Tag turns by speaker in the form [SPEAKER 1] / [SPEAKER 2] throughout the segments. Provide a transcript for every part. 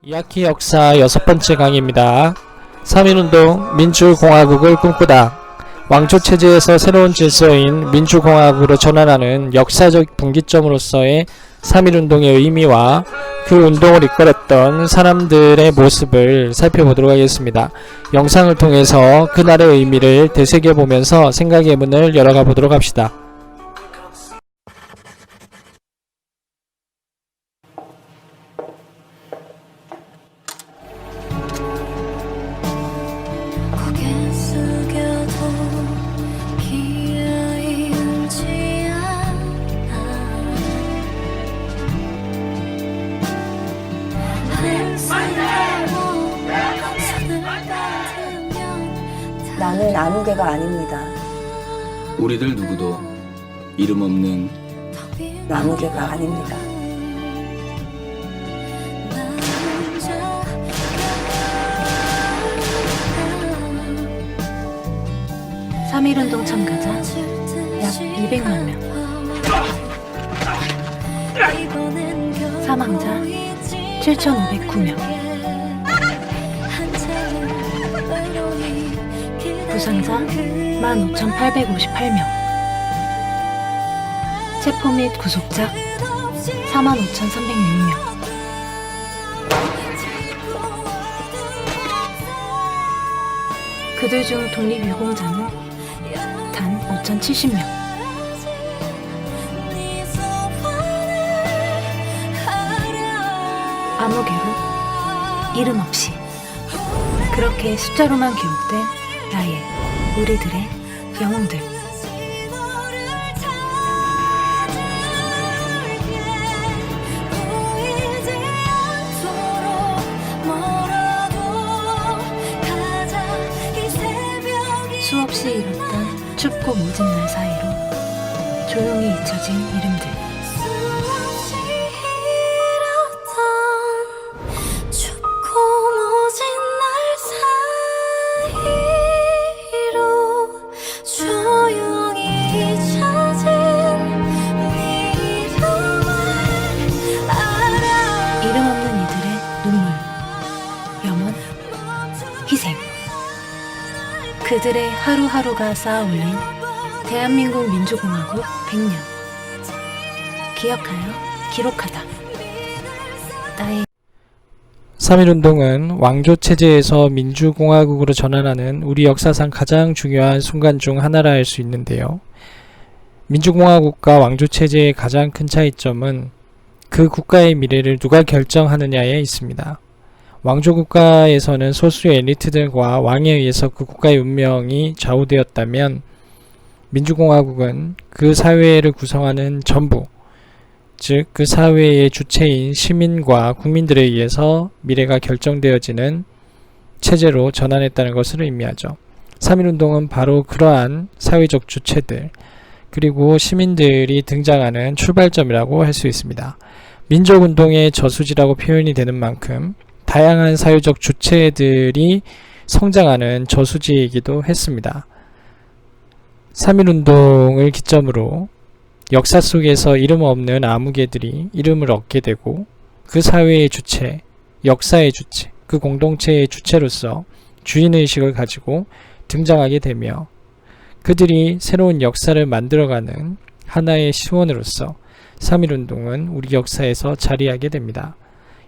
[SPEAKER 1] 이야키 역사 6번째 강의입니다. 3.1운동 민주공화국을 꿈꾸다. 왕조체제에서 새로운 질서인 민주공화국으로 전환하는 역사적 분기점으로서의 3.1운동의 의미와 그 운동을 이끌었던 사람들의 모습을 살펴보도록 하겠습니다. 영상을 통해서 그날의 의미를 되새겨보면서 생각의 문을 열어가 보도록 합시다.
[SPEAKER 2] 나는 아무개가 아닙니다.
[SPEAKER 3] 우리들 누구도 이름 없는
[SPEAKER 2] 아무개가 아닙니다.
[SPEAKER 4] (3.1운동) 참가자 약 200만 명, 사망자 7,509명, 부상자 15,858명, 체포 및 구속자 45,306명, 그들 중 독립유공자는 단 5,070명. 아무개로 이름 없이 그렇게 숫자로만 기록된 나의, 우리들의 영웅들. 수없이 일었던 춥고 모진 날 사이로 조용히 잊혀진 이름들. 이름 없는 이들의 눈물, 염원, 희생. 그들의 하루하루가 쌓아올린 대한민국 민주공화국 100년. 기억하여 기록하다. 나의
[SPEAKER 1] 3.1운동은 왕조체제에서 민주공화국으로 전환하는 우리 역사상 가장 중요한 순간 중 하나라 할 수 있는데요. 민주공화국과 왕조체제의 가장 큰 차이점은 그 국가의 미래를 누가 결정하느냐에 있습니다. 왕조국가에서는 소수의 엘리트들과 왕에 의해서 그 국가의 운명이 좌우되었다면, 민주공화국은 그 사회를 구성하는 전부, 즉 그 사회의 주체인 시민과 국민들에 의해서 미래가 결정되어지는 체제로 전환했다는 것을 의미하죠. 3.1운동은 바로 그러한 사회적 주체들, 그리고 시민들이 등장하는 출발점이라고 할 수 있습니다. 민족운동의 저수지라고 표현이 되는 만큼 다양한 사회적 주체들이 성장하는 저수지이기도 했습니다. 3.1운동을 기점으로 역사 속에서 이름 없는 아무개들이 이름을 얻게 되고, 그 사회의 주체, 역사의 주체, 그 공동체의 주체로서 주인의식을 가지고 등장하게 되며, 그들이 새로운 역사를 만들어가는 하나의 시원으로서 3.1운동은 우리 역사에서 자리하게 됩니다.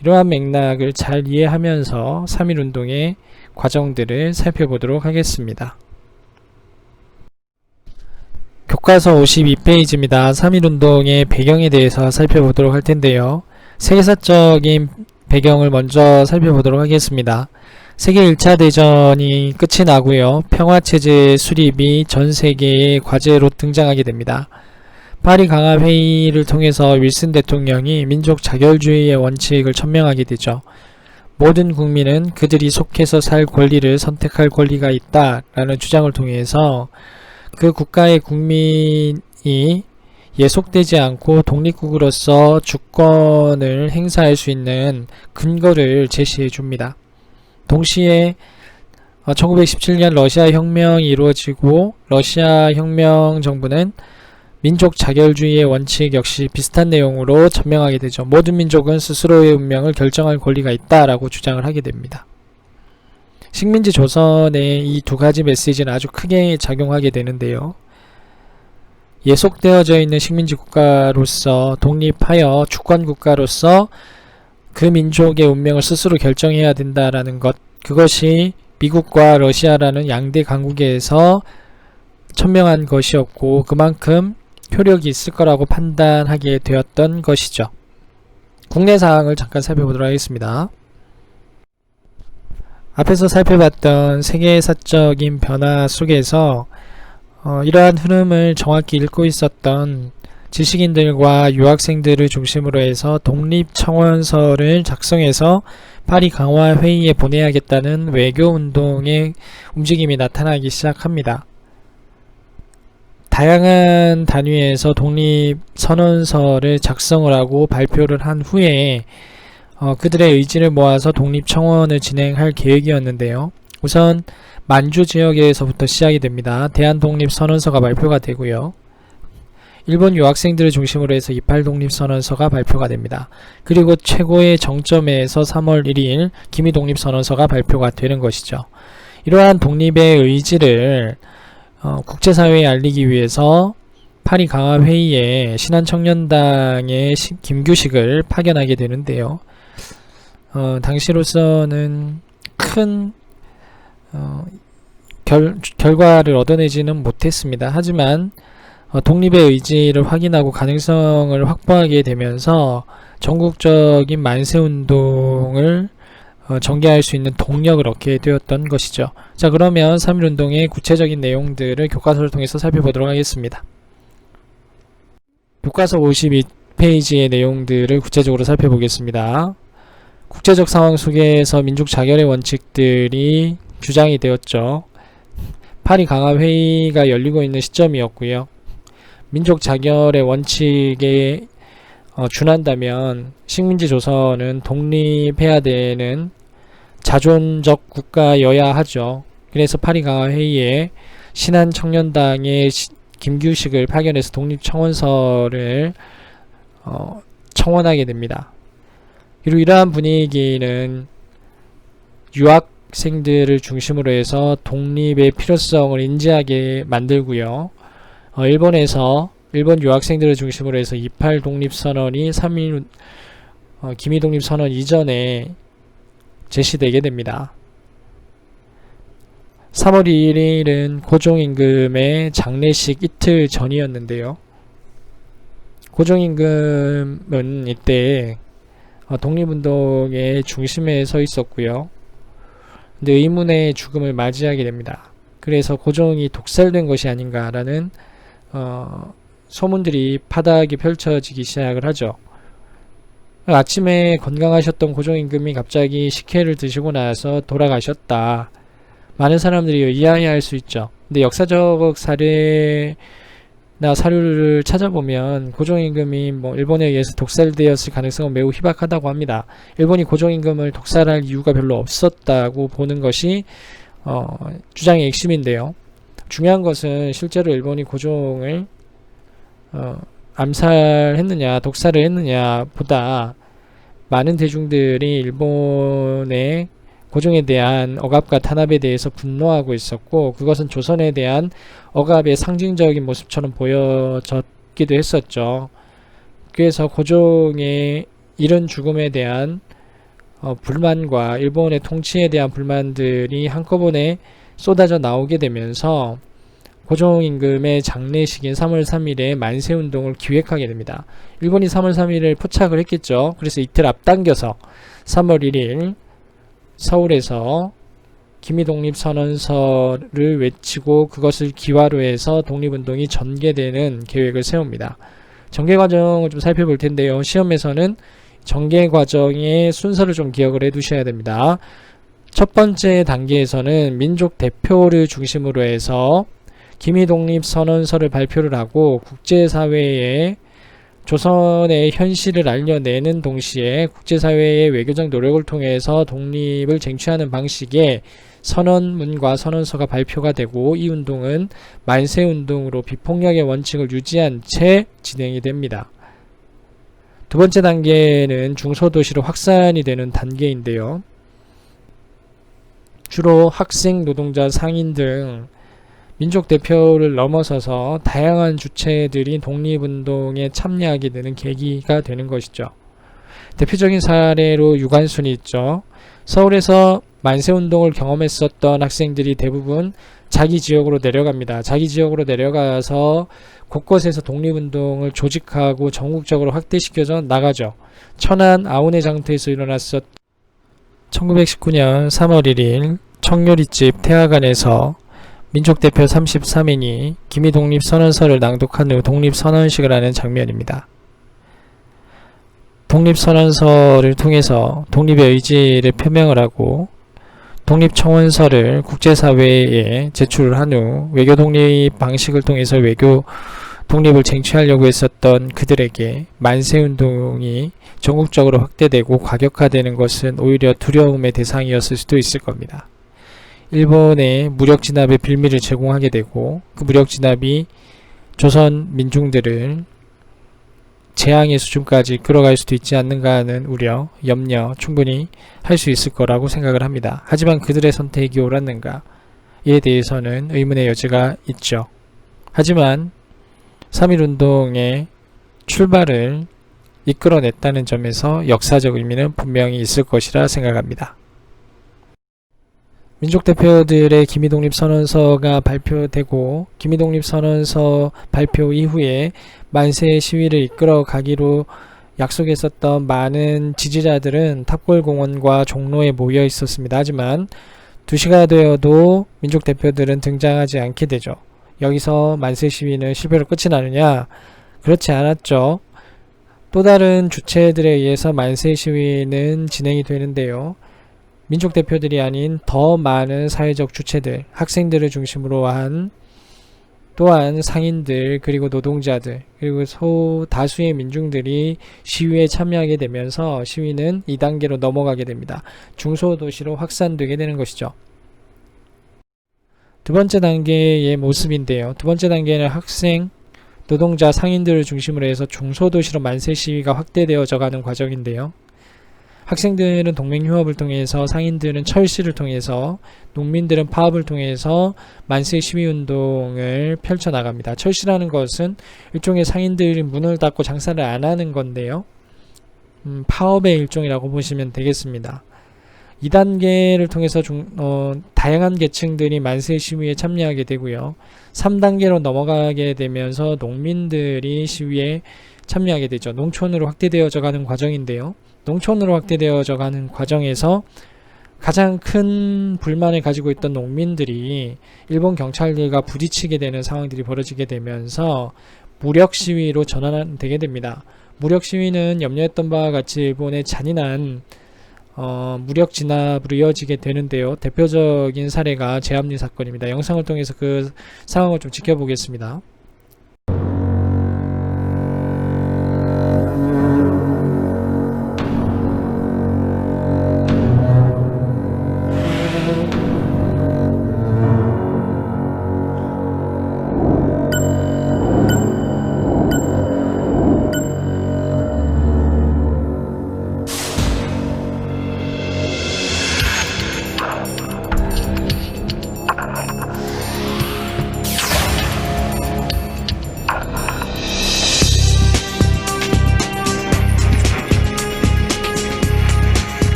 [SPEAKER 1] 이러한 맥락을 잘 이해하면서 3.1운동의 과정들을 살펴보도록 하겠습니다. 교과서 52페이지입니다. 3.1운동의 배경에 대해서 살펴보도록 할 텐데요. 세계사적인 배경을 먼저 살펴보도록 하겠습니다. 세계 1차 대전이 끝이 나고요. 평화체제 수립이 전 세계의 과제로 등장하게 됩니다. 파리 강화회의를 통해서 윌슨 대통령이 민족 자결주의의 원칙을 천명하게 되죠. 모든 국민은 그들이 속해서 살 권리를 선택할 권리가 있다라는 주장을 통해서 그 국가의 국민이 예속되지 않고 독립국으로서 주권을 행사할 수 있는 근거를 제시해 줍니다. 동시에 1917년 러시아 혁명이 이루어지고, 러시아 혁명 정부는 민족 자결주의의 원칙 역시 비슷한 내용으로 천명하게 되죠. 모든 민족은 스스로의 운명을 결정할 권리가 있다라고 주장을 하게 됩니다. 식민지 조선의 이 두 가지 메시지는 아주 크게 작용하게 되는데요. 예속되어져 있는 식민지 국가로서 독립하여 주권 국가로서 그 민족의 운명을 스스로 결정해야 된다라는 것, 그것이 미국과 러시아라는 양대 강국에서 천명한 것이었고 그만큼 효력이 있을 거라고 판단하게 되었던 것이죠. 국내 사항을 잠깐 살펴보도록 하겠습니다. 앞에서 살펴봤던 세계사적인 변화 속에서 이러한 흐름을 정확히 읽고 있었던 지식인들과 유학생들을 중심으로 해서 독립청원서를 작성해서 파리 강화 회의에 보내야겠다는 외교운동의 움직임이 나타나기 시작합니다. 다양한 단위에서 독립선언서를 작성을 하고 발표를 한 후에 그들의 의지를 모아서 독립청원을 진행할 계획이었는데요. 우선 만주 지역에서부터 시작이 됩니다. 대한독립선언서가 발표가 되고요. 일본 유학생들을 중심으로 해서 28독립선언서가 발표가 됩니다. 그리고 최고의 정점에서 3월 1일 기미독립선언서가 발표가 되는 것이죠. 이러한 독립의 의지를 국제사회에 알리기 위해서 파리 강화회의에 신한청년당의 김규식을 파견하게 되는데요. 당시로서는 큰 결과를 얻어내지는 못했습니다. 하지만 독립의 의지를 확인하고 가능성을 확보하게 되면서 전국적인 만세운동을 전개할 수 있는 동력을 얻게 되었던 것이죠. 자, 그러면 3.1운동의 구체적인 내용들을 교과서를 통해서 살펴보도록 하겠습니다. 교과서 52페이지의 내용들을 구체적으로 살펴보겠습니다. 국제적 상황 속에서 민족 자결의 원칙들이 주장이 되었죠. 파리 강화 회의가 열리고 있는 시점이었고요. 민족 자결의 원칙에 준한다면 식민지 조선은 독립해야 되는 자존적 국가여야 하죠. 그래서 파리 강화 회의에 신한청년당의 김규식을 파견해서 독립청원서를 청원하게 됩니다. 그리고 이러한 분위기는 유학생들을 중심으로 해서 독립의 필요성을 인지하게 만들고요. 일본 유학생들을 중심으로 해서 28 독립선언이 3.1 기미독립선언 이전에 제시되게 됩니다. 3월 2일은 고종임금의 장례식 이틀 전이었는데요. 고종임금은 이때 독립운동의 중심에 서 있었고요. 근데 의문의 죽음을 맞이하게 됩니다. 그래서 고종이 독살된 것이 아닌가라는 소문들이 파다하게 펼쳐지기 시작을 하죠. 아침에 건강하셨던 고종임금이 갑자기 식혜를 드시고 나서 돌아가셨다. 많은 사람들이 이해할 수 있죠. 근데 역사적 사례나 사료를 찾아보면 고종임금이 일본에 의해서 독살되었을 가능성은 매우 희박하다고 합니다. 일본이 고종임금을 독살할 이유가 별로 없었다고 보는 것이 주장의 핵심인데요. 중요한 것은 실제로 일본이 고종을 암살했느냐 독살을 했느냐 보다 많은 대중들이 일본의 고종에 대한 억압과 탄압에 대해서 분노하고 있었고 그것은 조선에 대한 억압의 상징적인 모습처럼 보여졌기도 했었죠. 그래서 고종의 이런 죽음에 대한 불만과 일본의 통치에 대한 불만들이 한꺼번에 쏟아져 나오게 되면서 고종임금의 장례식인 3월 3일에 만세운동을 기획하게 됩니다. 일본이 3월 3일을 포착을 했겠죠. 그래서 이틀 앞당겨서 3월 1일 서울에서 기미독립선언서를 외치고 그것을 기화로 해서 독립운동이 전개되는 계획을 세웁니다. 전개 과정을 좀 살펴볼 텐데요. 시험에서는 전개 과정의 순서를 좀 기억을 해 두셔야 됩니다. 첫 번째 단계에서는 민족 대표를 중심으로 해서 기미독립선언서를 발표를 하고 국제사회에 조선의 현실을 알려내는 동시에 국제사회의 외교적 노력을 통해서 독립을 쟁취하는 방식의 선언문과 선언서가 발표가 되고, 이 운동은 만세운동으로 비폭력의 원칙을 유지한 채 진행이 됩니다. 두 번째 단계는 중소도시로 확산이 되는 단계인데요. 주로 학생, 노동자, 상인 등 민족 대표를 넘어서서 다양한 주체들이 독립운동에 참여하게 되는 계기가 되는 것이죠. 대표적인 사례로 유관순이 있죠. 서울에서 만세운동을 경험했었던 학생들이 대부분 자기 지역으로 내려갑니다. 자기 지역으로 내려가서 곳곳에서 독립운동을 조직하고 전국적으로 확대시켜서 나가죠. 천안 아우네 장터에서 일어났었 1919년 3월 1일 청요리집 태화관에서 민족대표 33인이 기미 독립선언서를 낭독한 후 독립선언식을 하는 장면입니다. 독립선언서를 통해서 독립의 의지를 표명을 하고 독립청원서를 국제사회에 제출을 한 후 외교 독립 방식을 통해서 외교 독립을 쟁취하려고 했었던 그들에게 만세운동이 전국적으로 확대되고 과격화되는 것은 오히려 두려움의 대상이었을 수도 있을 겁니다. 일본의 무력 진압의 빌미를 제공하게 되고, 그 무력 진압이 조선 민중들을 재앙의 수준까지 끌어갈 수도 있지 않는가 하는 우려, 염려 충분히 할 수 있을 거라고 생각을 합니다. 하지만 그들의 선택이 옳았는가? 이에 대해서는 의문의 여지가 있죠. 하지만 3.1운동의 출발을 이끌어냈다는 점에서 역사적 의미는 분명히 있을 것이라 생각합니다. 민족대표들의 기미독립선언서가 발표되고, 기미독립선언서 발표 이후에 만세 시위를 이끌어 가기로 약속했었던 많은 지지자들은 탑골공원과 종로에 모여 있었습니다. 하지만 2시가 되어도 민족대표들은 등장하지 않게 되죠. 여기서 만세 시위는 실패로 끝이 나느냐? 그렇지 않았죠. 또 다른 주체들에 의해서 만세 시위는 진행이 되는데요. 민족 대표들이 아닌 더 많은 사회적 주체들, 학생들을 중심으로 한 또한 상인들, 그리고 노동자들, 그리고 소다수의 민중들이 시위에 참여하게 되면서 시위는 2단계로 넘어가게 됩니다. 중소도시로 확산되게 되는 것이죠. 두 번째 단계의 모습인데요. 두 번째 단계는 학생, 노동자, 상인들을 중심으로 해서 중소도시로 만세 시위가 확대되어져 가는 과정인데요. 학생들은 동맹휴업을 통해서, 상인들은 철시를 통해서, 농민들은 파업을 통해서 만세 시위운동을 펼쳐나갑니다. 철시라는 것은 일종의 상인들이 문을 닫고 장사를 안 하는 건데요. 파업의 일종이라고 보시면 되겠습니다. 2단계를 통해서 다양한 계층들이 만세 시위에 참여하게 되고요. 3단계로 넘어가게 되면서 농민들이 시위에 참여하게 되죠. 농촌으로 확대되어져 가는 과정인데요. 농촌으로 확대되어져 가는 과정에서 가장 큰 불만을 가지고 있던 농민들이 일본 경찰들과 부딪히게 되는 상황들이 벌어지게 되면서 무력 시위로 전환되게 됩니다. 무력 시위는 염려했던 바와 같이 일본의 잔인한 무력 진압으로 이어지게 되는데요. 대표적인 사례가 제압리 사건입니다. 영상을 통해서 그 상황을 좀 지켜보겠습니다.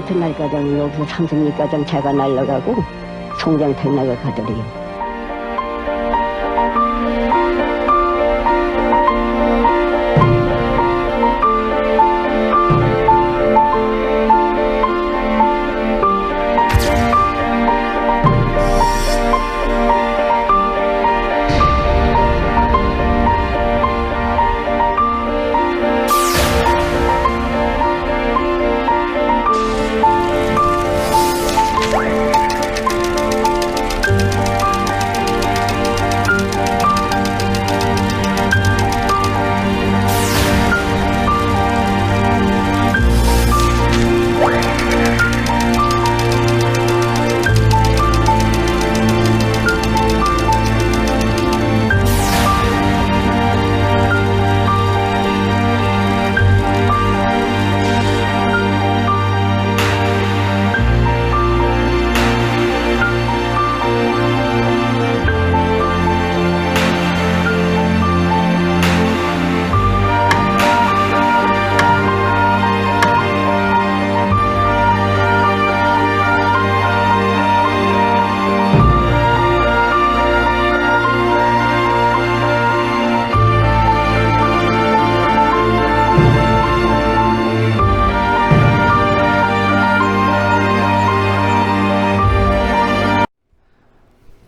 [SPEAKER 5] 이튿날 가정 여기서 삼성리 가정 제가 날라가고 송장택 나가가더래요.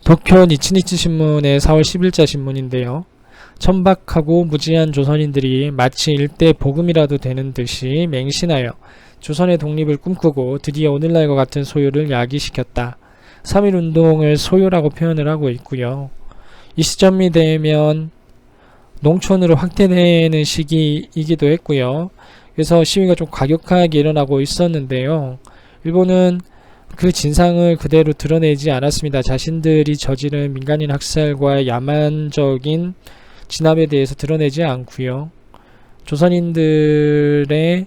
[SPEAKER 1] 도쿄 니치니치 신문의 4월 10일자 신문인데요. 천박하고 무지한 조선인들이 마치 일대 복음이라도 되는 듯이 맹신하여 조선의 독립을 꿈꾸고 드디어 오늘날과 같은 소요를 야기시켰다. 3.1운동을 소요라고 표현을 하고 있고요. 이 시점이 되면 농촌으로 확대되는 시기이기도 했고요. 그래서 시위가 좀 과격하게 일어나고 있었는데요. 일본은 그 진상을 그대로 드러내지 않았습니다. 자신들이 저지른 민간인 학살과 야만적인 진압에 대해서 드러내지 않고요. 조선인들의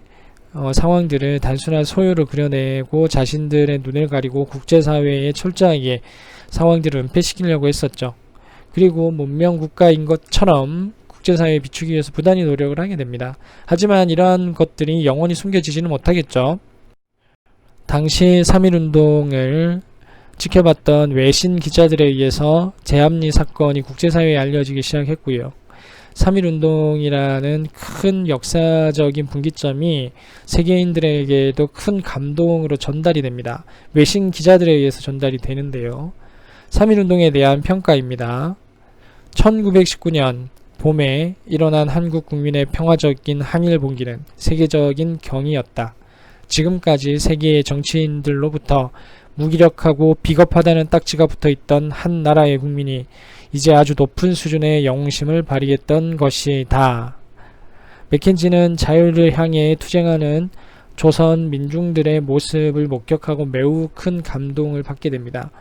[SPEAKER 1] 상황들을 단순한 소요로 그려내고 자신들의 눈을 가리고 국제사회에 철저하게 상황들을 은폐시키려고 했었죠. 그리고 문명국가인 것처럼 국제사회에 비추기 위해서 부단히 노력을 하게 됩니다. 하지만 이러한 것들이 영원히 숨겨지지는 못하겠죠. 당시 3.1운동을 지켜봤던 외신 기자들에 의해서 제암리 사건이 국제사회에 알려지기 시작했고요. 3.1운동이라는 큰 역사적인 분기점이 세계인들에게도 큰 감동으로 전달이 됩니다. 외신 기자들에 의해서 전달이 되는데요. 3.1운동에 대한 평가입니다. 1919년 봄에 일어난 한국 국민의 평화적인 항일 봉기는 세계적인 경이였다. 지금까지 세계의 정치인들로부터 무기력하고 비겁하다는 딱지가 붙어있던 한 나라의 국민이 이제 아주 높은 수준의 영웅심을 발휘했던 것이다. 맥켄지는 자유를 향해 투쟁하는 조선 민중들의 모습을 목격하고 매우 큰 감동을 받게 됩니다.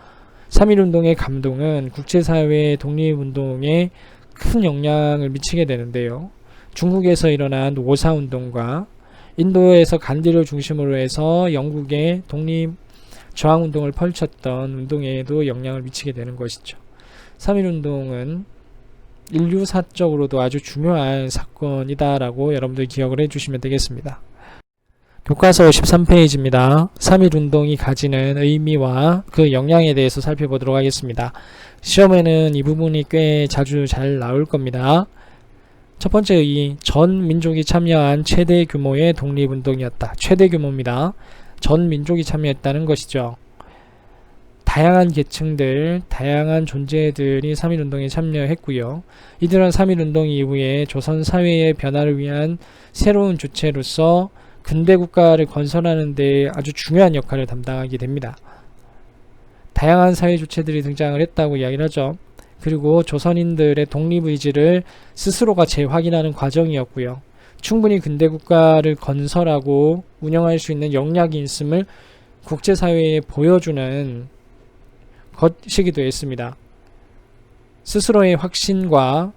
[SPEAKER 1] 3.1운동의 감동은 국제사회의 독립운동에 큰 영향을 미치게 되는데요. 중국에서 일어난 5.4운동과 인도에서 간디를 중심으로 해서 영국의 독립 저항운동을 펼쳤던 운동에도 영향을 미치게 되는 것이죠. 3.1운동은 인류사적으로도 아주 중요한 사건이다라고 여러분들 기억을 해주시면 되겠습니다. 교과서 13페이지입니다. 3.1운동이 가지는 의미와 그 영향에 대해서 살펴보도록 하겠습니다. 시험에는 이 부분이 꽤 자주 잘 나올 겁니다. 첫 번째 의의, 전 민족이 참여한 최대 규모의 독립운동이었다. 최대 규모입니다. 전 민족이 참여했다는 것이죠. 다양한 계층들, 다양한 존재들이 3.1운동에 참여했고요. 이들은 3.1운동 이후에 조선 사회의 변화를 위한 새로운 주체로서 근대국가를 건설하는 데 아주 중요한 역할을 담당하게 됩니다. 다양한 사회 주체들이 등장을 했다고 이야기를 하죠. 그리고 조선인들의 독립의지를 스스로가 재확인하는 과정이었고요. 충분히 근대국가를 건설하고 운영할 수 있는 역량이 있음을 국제사회에 보여주는 것이기도 했습니다. 스스로의 확신과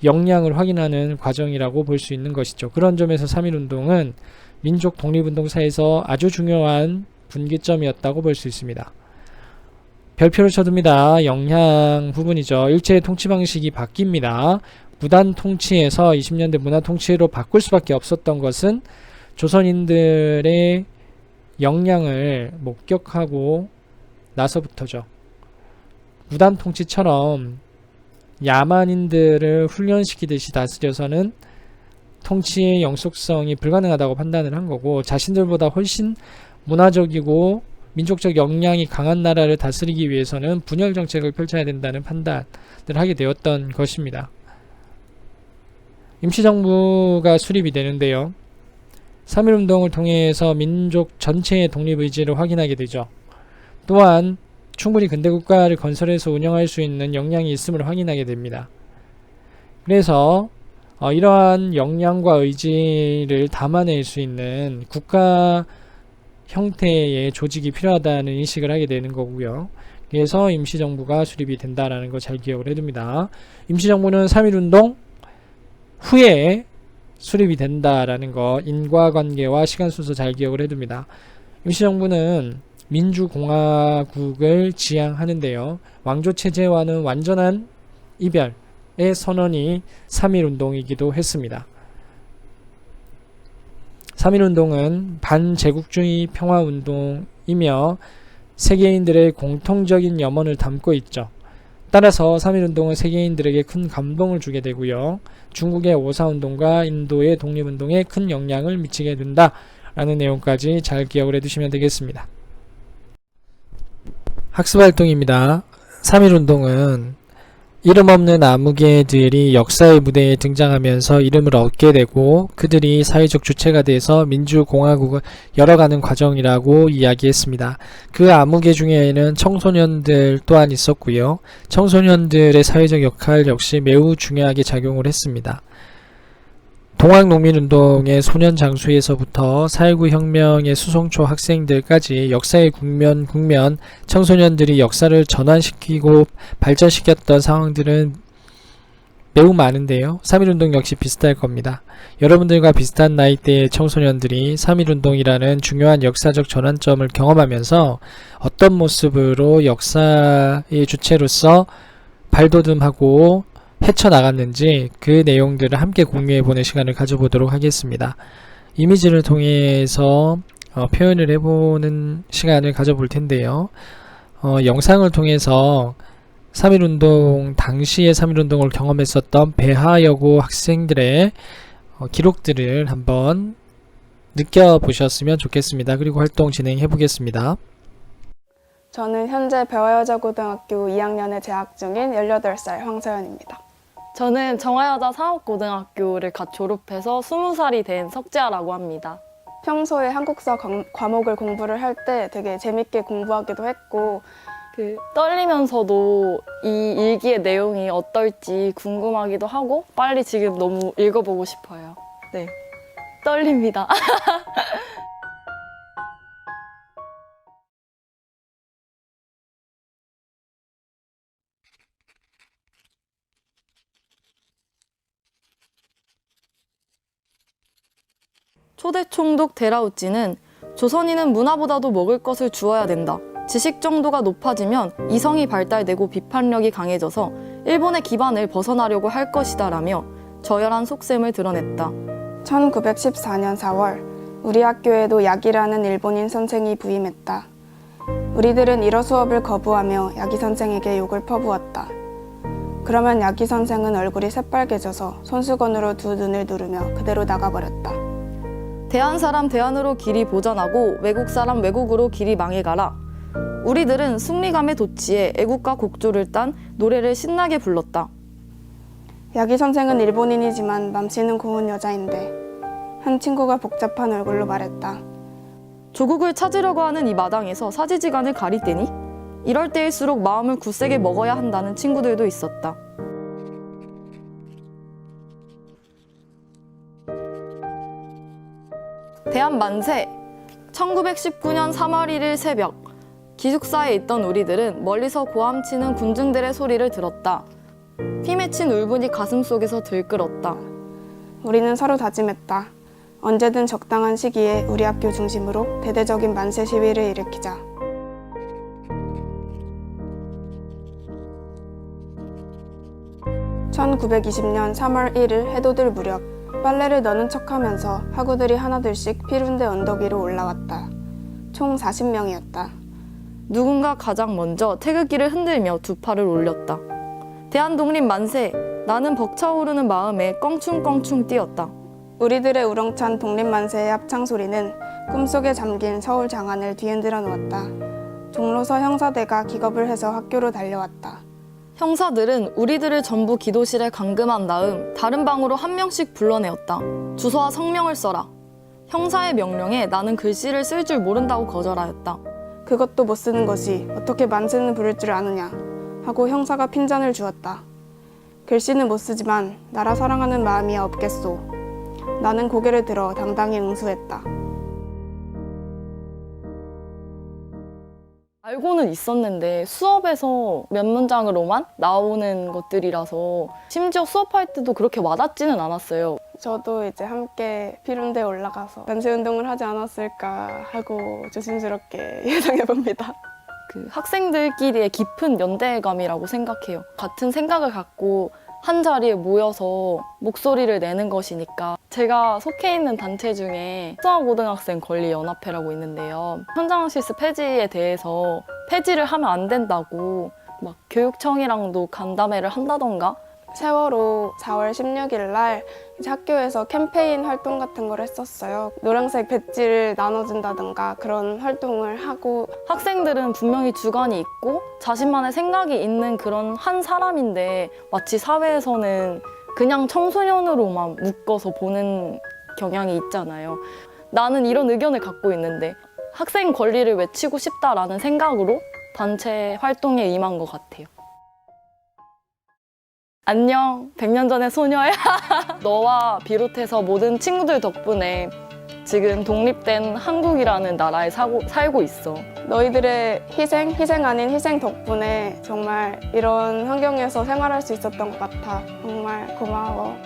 [SPEAKER 1] 역량을 확인하는 과정이라고 볼 수 있는 것이죠. 그런 점에서 3.1운동은 민족 독립운동사에서 아주 중요한 분기점이었다고 볼 수 있습니다. 별표를 쳐둡니다. 영향 부분이죠. 일제의 통치 방식이 바뀝니다. 무단 통치에서 20년대 문화 통치로 바꿀 수밖에 없었던 것은 조선인들의 역량을 목격하고 나서부터죠. 무단 통치처럼 야만인들을 훈련시키듯이 다스려서는 통치의 영속성이 불가능하다고 판단을 한 거고, 자신들보다 훨씬 문화적이고 민족적 역량이 강한 나라를 다스리기 위해서는 분열 정책을 펼쳐야 된다는 판단을 하게 되었던 것입니다. 임시정부가 수립이 되는데요. 3.1운동을 통해서 민족 전체의 독립의지를 확인하게 되죠. 또한 충분히 근대국가를 건설해서 운영할 수 있는 역량이 있음을 확인하게 됩니다. 그래서 이러한 역량과 의지를 담아낼 수 있는 국가 형태의 조직이 필요하다는 인식을 하게 되는 거고요. 그래서 임시정부가 수립이 된다라는 거 잘 기억을 해둡니다. 임시정부는 3.1운동 후에 수립이 된다라는 거, 인과관계와 시간순서 잘 기억을 해둡니다. 임시정부는 민주공화국을 지향하는데요. 왕조체제와는 완전한 이별의 선언이 3.1운동이기도 했습니다. 3.1운동은 반제국주의 평화운동이며 세계인들의 공통적인 염원을 담고 있죠. 따라서 3.1운동은 세계인들에게 큰 감동을 주게 되고요. 중국의 5.4운동과 인도의 독립운동에 큰 영향을 미치게 된다라는 내용까지 잘 기억을 해두시면 되겠습니다. 학습활동입니다. 3.1운동은 이름 없는 아무개들이 역사의 무대에 등장하면서 이름을 얻게 되고 그들이 사회적 주체가 돼서 민주공화국을 열어가는 과정이라고 이야기했습니다. 그 아무개 중에는 청소년들 또한 있었고요. 청소년들의 사회적 역할 역시 매우 중요하게 작용을 했습니다. 동학농민운동의 소년장수에서부터 4.19 혁명의 수송초 학생들까지 역사의 국면 청소년들이 역사를 전환시키고 발전시켰던 상황들은 매우 많은데요. 3.1운동 역시 비슷할 겁니다. 여러분들과 비슷한 나이대의 청소년들이 3.1운동이라는 중요한 역사적 전환점을 경험하면서 어떤 모습으로 역사의 주체로서 발돋움하고 헤쳐나갔는지 그 내용들을 함께 공유해보는 시간을 가져보도록 하겠습니다. 이미지를 통해서 표현을 해보는 시간을 가져볼 텐데요. 영상을 통해서 3.1운동 당시의 3.1운동을 경험했었던 배하여고 학생들의 기록들을 한번 느껴보셨으면 좋겠습니다. 그리고 활동 진행해 보겠습니다.
[SPEAKER 6] 저는 현재 배화여자고등학교 2학년에 재학 중인 18살 황서연입니다.
[SPEAKER 7] 저는 정화여자 상업고등학교를 갓 졸업해서 20살이 된 석재아라고 합니다.
[SPEAKER 6] 평소에 한국사 과목을 공부를 할 때 되게 재밌게 공부하기도 했고
[SPEAKER 7] 떨리면서도 이 일기의 내용이 어떨지 궁금하기도 하고 빨리 지금 너무 읽어보고 싶어요. 네, 떨립니다. 초대총독 데라우찌는 조선인은 문화보다도 먹을 것을 주어야 된다. 지식 정도가 높아지면 이성이 발달되고 비판력이 강해져서 일본의 기반을 벗어나려고 할 것이다 라며 저열한 속셈을 드러냈다.
[SPEAKER 6] 1914년 4월 우리 학교에도 약이라는 일본인 선생이 부임했다. 우리들은 일어 수업을 거부하며 야기 선생에게 욕을 퍼부었다. 그러면 야기 선생은 얼굴이 새빨개져서 손수건으로 두 눈을 누르며 그대로 나가버렸다.
[SPEAKER 7] 대한 사람 대한으로 길이 보전하고 외국 사람 외국으로 길이 망해가라. 우리들은 승리감에 도취해 애국가 곡조를 딴 노래를 신나게 불렀다.
[SPEAKER 6] 야기 선생은 일본인이지만 맘씨는 고운 여자인데 한 친구가 복잡한 얼굴로 말했다.
[SPEAKER 7] 조국을 찾으려고 하는 이 마당에서 사지지간을 가릴 때니? 이럴 때일수록 마음을 굳세게 먹어야 한다는 친구들도 있었다. 대한 만세! 1919년 3월 1일 새벽 기숙사에 있던 우리들은 멀리서 고함치는 군중들의 소리를 들었다. 피맺힌 울분이 가슴속에서 들끓었다.
[SPEAKER 6] 우리는 서로 다짐했다. 언제든 적당한 시기에 우리 학교 중심으로 대대적인 만세 시위를 일으키자. (1920년 3월 1일) 해돋을 무렵 빨래를 넣는 척하면서 학우들이 하나둘씩 피룬대 언덕 위로 올라왔다. 총 40명이었다.
[SPEAKER 7] 누군가 가장 먼저 태극기를 흔들며 두 팔을 올렸다. 대한독립 만세! 나는 벅차오르는 마음에 껑충껑충 뛰었다.
[SPEAKER 6] 우리들의 우렁찬 독립만세의 합창 소리는 꿈속에 잠긴 서울 장안을 뒤흔들어 놓았다. 종로서 형사대가 기겁을 해서 학교로 달려왔다.
[SPEAKER 7] 형사들은 우리들을 전부 기도실에 감금한 다음 다른 방으로 한 명씩 불러내었다. 주소와 성명을 써라. 형사의 명령에 나는 글씨를 쓸 줄 모른다고 거절하였다.
[SPEAKER 6] 그것도 못 쓰는 것이 어떻게 만세는 부를 줄 아느냐 하고 형사가 핀잔을 주었다. 글씨는 못 쓰지만 나라 사랑하는 마음이야 없겠소. 나는 고개를 들어 당당히 응수했다.
[SPEAKER 7] 알고는 있었는데 수업에서 몇 문장으로만 나오는 것들이라서 심지어 수업할 때도 그렇게 와닿지는 않았어요.
[SPEAKER 6] 저도 이제 함께 피lun대에 올라가서 만세운동을 하지 않았을까 하고 조심스럽게 예상해봅니다.
[SPEAKER 7] 그 학생들끼리의 깊은 연대감이라고 생각해요. 같은 생각을 갖고 한 자리에 모여서 목소리를 내는 것이니까. 제가 속해 있는 단체 중에 수아고등학생 권리연합회라고 있는데요. 현장실습 폐지에 대해서 폐지를 하면 안 된다고 막 교육청이랑도 간담회를 한다던가.
[SPEAKER 6] 세월호 4월 16일 날 이제 학교에서 캠페인 활동 같은 걸 했었어요. 노란색 배지를 나눠준다든가 그런 활동을 하고.
[SPEAKER 7] 학생들은 분명히 주관이 있고 자신만의 생각이 있는 그런 한 사람인데 마치 사회에서는 그냥 청소년으로만 묶어서 보는 경향이 있잖아요. 나는 이런 의견을 갖고 있는데 학생 권리를 외치고 싶다라는 생각으로 단체 활동에 임한 것 같아요. 안녕, 100년 전의 소녀야. 너와 비롯해서 모든 친구들 덕분에 지금 독립된 한국이라는 나라에 살고 있어.
[SPEAKER 6] 너희들의 희생 아닌 희생 덕분에 정말 이런 환경에서 생활할 수 있었던 것 같아. 정말 고마워.